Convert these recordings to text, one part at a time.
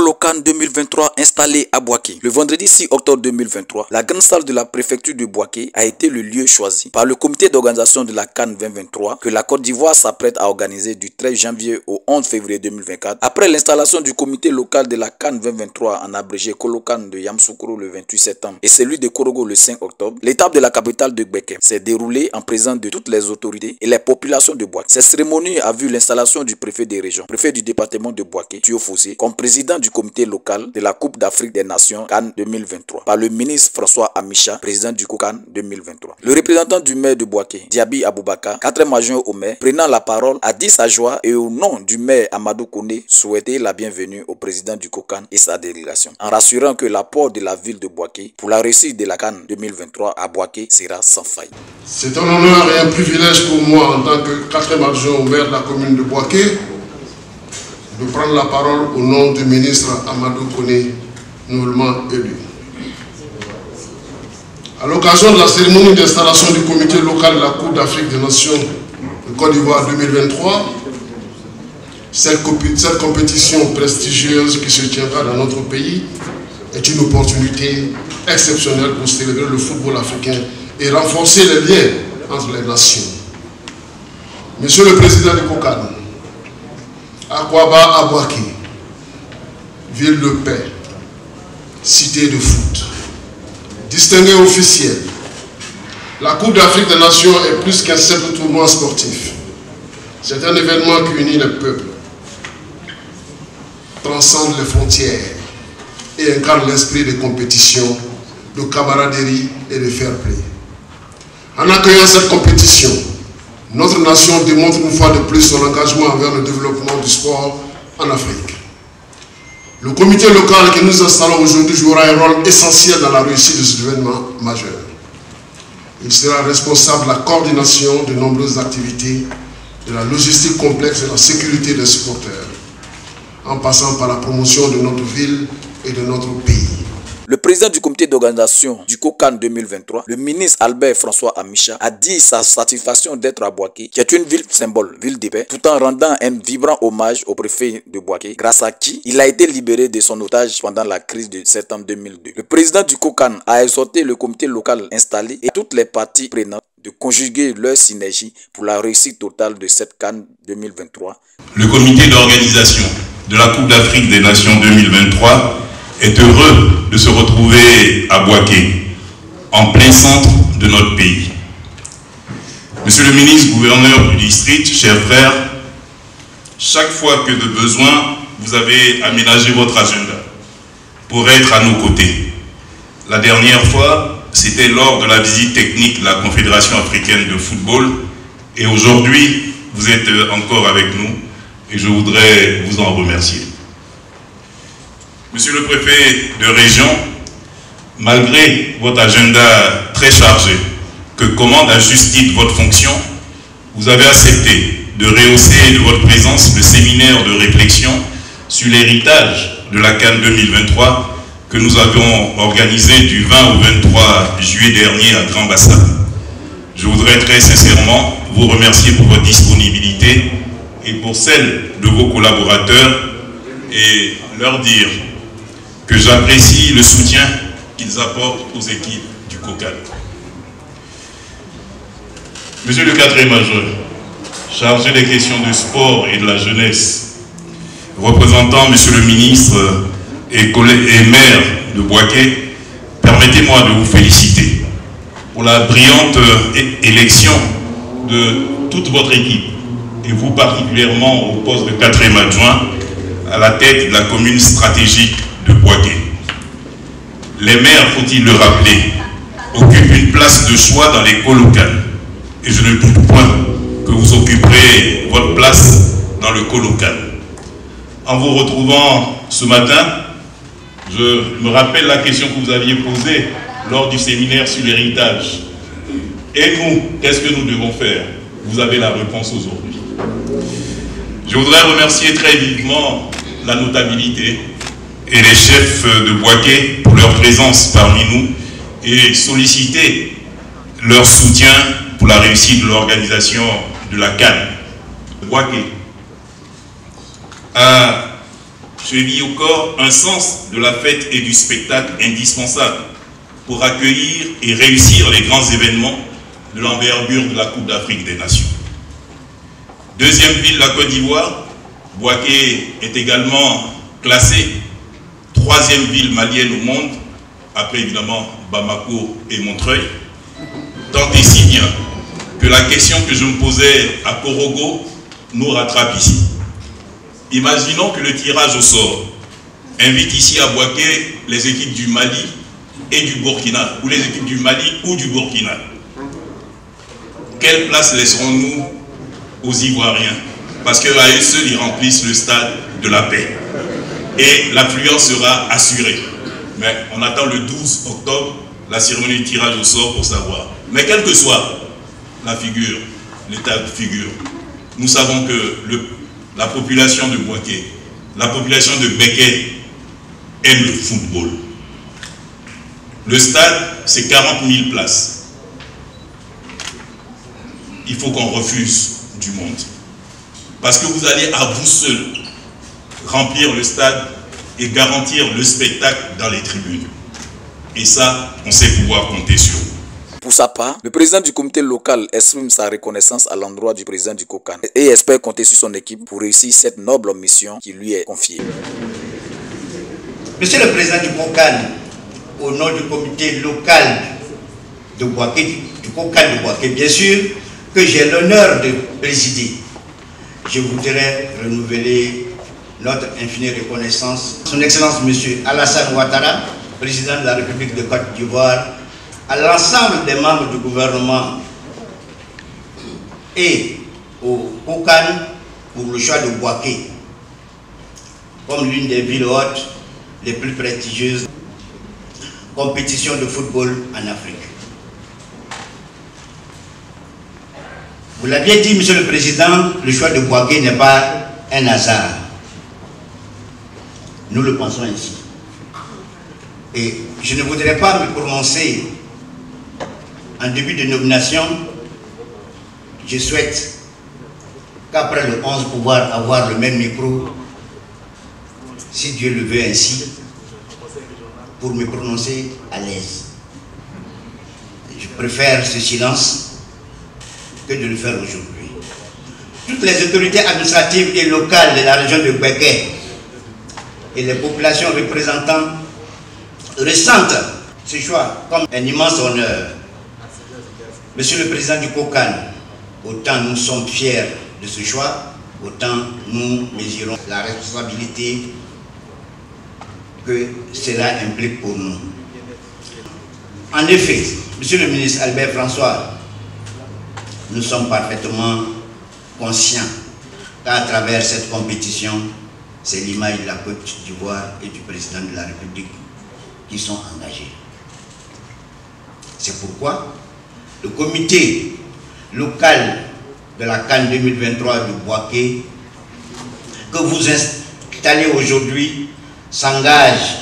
Colocan 2023 installé à Boaké. Le vendredi 6 octobre 2023, la grande salle de la préfecture de Boaké a été le lieu choisi par le comité d'organisation de la CAN 2023 que la Côte d'Ivoire s'apprête à organiser du 13 janvier au 11 février 2024. Après l'installation du comité local de la CAN 2023 en abrégé Colocan de Yamoussoukro le 28 septembre et celui de Korogo le 5 octobre, l'étape de la capitale de Gbeke s'est déroulée en présence de toutes les autorités et les populations de Boaké. Cette cérémonie a vu l'installation du préfet des régions, préfet du département de Boaké, Thio Fossé, comme président du comité local de la Coupe d'Afrique des Nations CAN 2023 par le ministre François Amicha, président du COCAN 2023. Le représentant du maire de Boaké, Diaby Aboubakar, 4e adjoint au maire, prenant la parole, a dit sa joie et au nom du maire Amadou Koné, souhaiter la bienvenue au président du COCAN et sa délégation, en rassurant que l'apport de la ville de Boaké pour la réussite de la CAN 2023 à Boaké sera sans faille. C'est un honneur et un privilège pour moi en tant que 4e adjoint au maire de la commune de Boaké de prendre la parole au nom du ministre Amadou Koné, nouvellement élu. À l'occasion de la cérémonie d'installation du comité local de la Coupe d'Afrique des Nations de Côte d'Ivoire 2023, cette compétition prestigieuse qui se tiendra dans notre pays est une opportunité exceptionnelle pour célébrer le football africain et renforcer les liens entre les nations. Monsieur le Président du COCAN, Akwaba à Boaké, ville de paix, cité de foot, distingué officiel, la Coupe d'Afrique des Nations est plus qu'un simple tournoi sportif. C'est un événement qui unit les peuples, transcende les frontières et incarne l'esprit de compétition, de camaraderie et de fair play. En accueillant cette compétition, notre nation démontre une fois de plus son engagement envers le développement du sport en Afrique. Le comité local que nous installons aujourd'hui jouera un rôle essentiel dans la réussite de cet événement majeur. Il sera responsable de la coordination de nombreuses activités, de la logistique complexe et de la sécurité des supporters, en passant par la promotion de notre ville et de notre pays. Le président du comité d'organisation du COCAN 2023, le ministre Albert François Amicha, a dit sa satisfaction d'être à Boaké, qui est une ville symbole, ville de paix, tout en rendant un vibrant hommage au préfet de Boaké, grâce à qui il a été libéré de son otage pendant la crise de septembre 2002. Le président du COCAN a exhorté le comité local installé et toutes les parties prenantes de conjuguer leur synergie pour la réussite totale de cette CAN 2023. Le comité d'organisation de la Coupe d'Afrique des Nations 2023 est heureux de se retrouver à Boaké, en plein centre de notre pays. Monsieur le ministre, gouverneur du district, chers frères, chaque fois que de besoin, vous avez aménagé votre agenda pour être à nos côtés. La dernière fois, c'était lors de la visite technique de la Confédération africaine de football, et aujourd'hui, vous êtes encore avec nous, et je voudrais vous en remercier. Monsieur le préfet de région, malgré votre agenda très chargé, que commande à juste titre votre fonction, vous avez accepté de rehausser de votre présence le séminaire de réflexion sur l'héritage de la CAN 2023 que nous avons organisé du 20 au 23 juillet dernier à Grand Bassam. Je voudrais très sincèrement vous remercier pour votre disponibilité et pour celle de vos collaborateurs et leur dire que j'apprécie le soutien qu'ils apportent aux équipes du COCAN. Monsieur le 4e adjoint, chargé des questions de sport et de la jeunesse, représentant Monsieur le ministre et maire de Boaké, permettez-moi de vous féliciter pour la brillante élection de toute votre équipe, et vous particulièrement au poste de 4e adjoint à la tête de la commune stratégique de Boaké. Les maires, faut-il le rappeler, occupent une place de choix dans les colocales. Et je ne doute point que vous occuperez votre place dans le colocal. En vous retrouvant ce matin, je me rappelle la question que vous aviez posée lors du séminaire sur l'héritage. Et nous, qu'est-ce que nous devons faire? Vous avez la réponse aujourd'hui. Je voudrais remercier très vivement la notabilité et les chefs de Boaké pour leur présence parmi nous et solliciter leur soutien pour la réussite de l'organisation de la CAN. Boaké a se lie au corps un sens de la fête et du spectacle indispensable pour accueillir et réussir les grands événements de l'envergure de la Coupe d'Afrique des Nations. Deuxième ville de la Côte d'Ivoire, Bouaké est également classée troisième ville malienne au monde, après évidemment Bamako et Montreuil, tant et si bien que la question que je me posais à Korogo nous rattrape ici. Imaginons que le tirage au sort invite ici à Bouaké les équipes du Mali et du Burkina, ou les équipes du Mali ou du Burkina. Quelle place laisserons-nous aux Ivoiriens? Parce qu'à eux seuls, ils remplissent le stade de la paix. Et l'affluence sera assurée. Mais on attend le 12 octobre, la cérémonie de tirage au sort pour savoir. Mais quelle que soit la figure, l'état de figure, nous savons que la population de Bouaké, la population de Béké aime le football. Le stade, c'est 40 000 places. Il faut qu'on refuse du monde. Parce que vous allez à vous seul remplir le stade et garantir le spectacle dans les tribunes. Et ça, on sait pouvoir compter sur vous. Pour sa part, le président du comité local exprime sa reconnaissance à l'endroit du président du COCAN et espère compter sur son équipe pour réussir cette noble mission qui lui est confiée. Monsieur le président du COCAN, au nom du comité local de Bouaké, du COCAN de Bouaké, bien sûr, que j'ai l'honneur de présider, je voudrais renouveler notre infinie reconnaissance. Son Excellence Monsieur Alassane Ouattara, président de la République de Côte d'Ivoire, à l'ensemble des membres du gouvernement et au COCAN pour le choix de Bouaké comme l'une des villes hautes les plus prestigieuses compétitions de football en Afrique. Vous l'aviez dit, Monsieur le Président, le choix de Bouaké n'est pas un hasard. Nous le pensons ainsi. Et je ne voudrais pas me prononcer en début de nomination. Je souhaite qu'après le 11 pouvoir avoir le même micro, si Dieu le veut ainsi, pour me prononcer à l'aise. Je préfère ce silence que de le faire aujourd'hui. Toutes les autorités administratives et locales de la région de Béké et les populations représentant ressentent ce choix comme un immense honneur. Monsieur le Président du COCAN, autant nous sommes fiers de ce choix, autant nous mesurons la responsabilité que cela implique pour nous. En effet, Monsieur le ministre Albert François, nous sommes parfaitement conscients qu'à travers cette compétition, c'est l'image de la Côte d'Ivoire et du président de la République qui sont engagés. C'est pourquoi le comité local de la CAN 2023 de Bouaké, que vous installez aujourd'hui, s'engage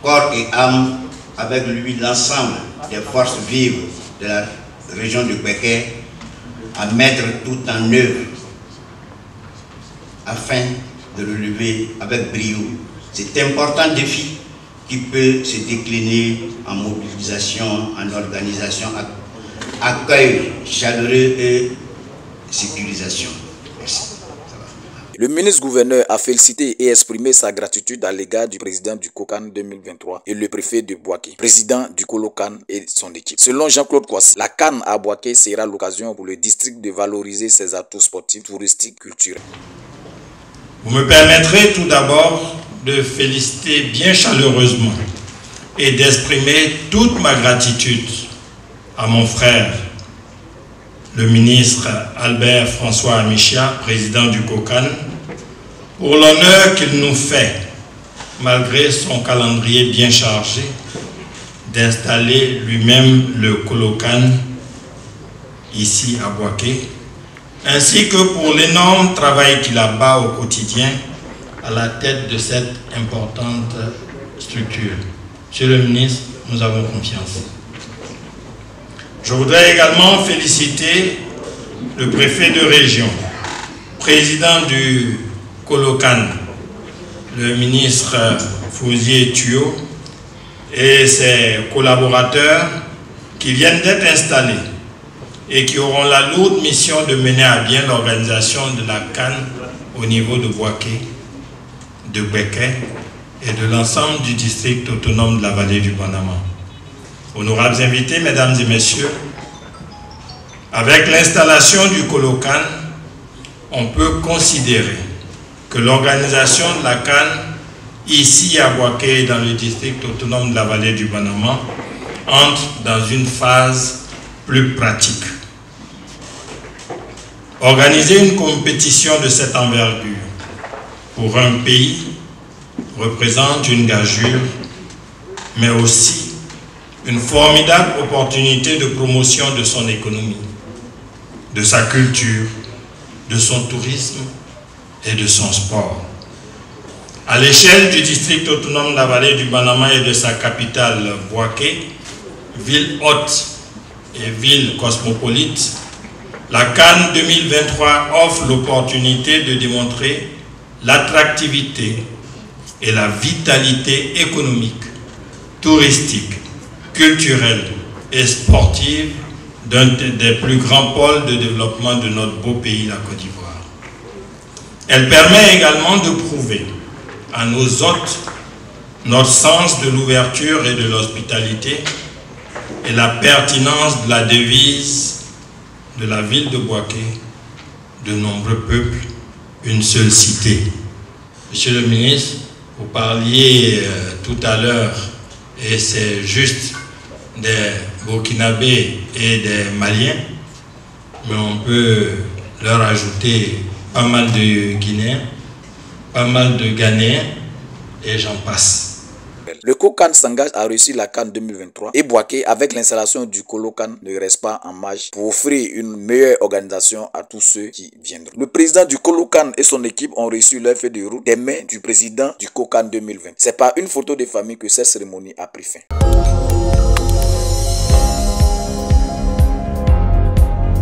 corps et âme avec lui l'ensemble des forces vives de la région de Béké à mettre tout en œuvre afin de relever avec brio cet important défi qui peut se décliner en mobilisation, en organisation, accueil chaleureux et sécurisation. Merci. Le ministre-gouverneur a félicité et exprimé sa gratitude à l'égard du président du COCAN 2023 et le préfet de Bouaké, président du COLOCAN et son équipe. Selon Jean-Claude Kouassi, la CAN à Bouaké sera l'occasion pour le district de valoriser ses atouts sportifs, touristiques, culturels. Vous me permettrez tout d'abord de féliciter bien chaleureusement et d'exprimer toute ma gratitude à mon frère, le ministre Albert François Amichia, président du COCAN, pour l'honneur qu'il nous fait, malgré son calendrier bien chargé, d'installer lui-même le COLOCAN ici à Bouaké, ainsi que pour l'énorme travail qu'il abat au quotidien à la tête de cette importante structure. Monsieur le ministre, nous avons confiance. Je voudrais également féliciter le préfet de région, président du COLOCAN, le ministre Fouzier Tuyo et ses collaborateurs qui viennent d'être installés et qui auront la lourde mission de mener à bien l'organisation de la CAN au niveau de Bouaké, de Béké et de l'ensemble du district autonome de la vallée du Banama. Honorables invités, mesdames et messieurs, avec l'installation du Colocan, on peut considérer que l'organisation de la CAN ici à Bouaké, dans le district autonome de la vallée du Banama, entre dans une phase plus pratique. Organiser une compétition de cette envergure pour un pays représente une gageure, mais aussi une formidable opportunité de promotion de son économie, de sa culture, de son tourisme et de son sport. À l'échelle du district autonome de la vallée du Banama et de sa capitale Bouaké, ville haute et ville cosmopolite, la CAN 2023 offre l'opportunité de démontrer l'attractivité et la vitalité économique, touristique, culturelle et sportive d'un des plus grands pôles de développement de notre beau pays, la Côte d'Ivoire. Elle permet également de prouver à nos hôtes notre sens de l'ouverture et de l'hospitalité et la pertinence de la devise de la ville de Bouaké, de nombreux peuples, une seule cité. Monsieur le ministre, vous parliez tout à l'heure, et c'est juste, des Burkinabés et des Maliens, mais on peut leur ajouter pas mal de Guinéens, pas mal de Ghanéens, et j'en passe. Le COCAN s'engage à réussir la CAN 2023 et Bouaké, avec l'installation du Colocan, ne reste pas en marge pour offrir une meilleure organisation à tous ceux qui viendront. Le président du Colocan et son équipe ont reçu leur feuille de route des mains du président du COCAN 2020. C'est par une photo de famille que cette cérémonie a pris fin.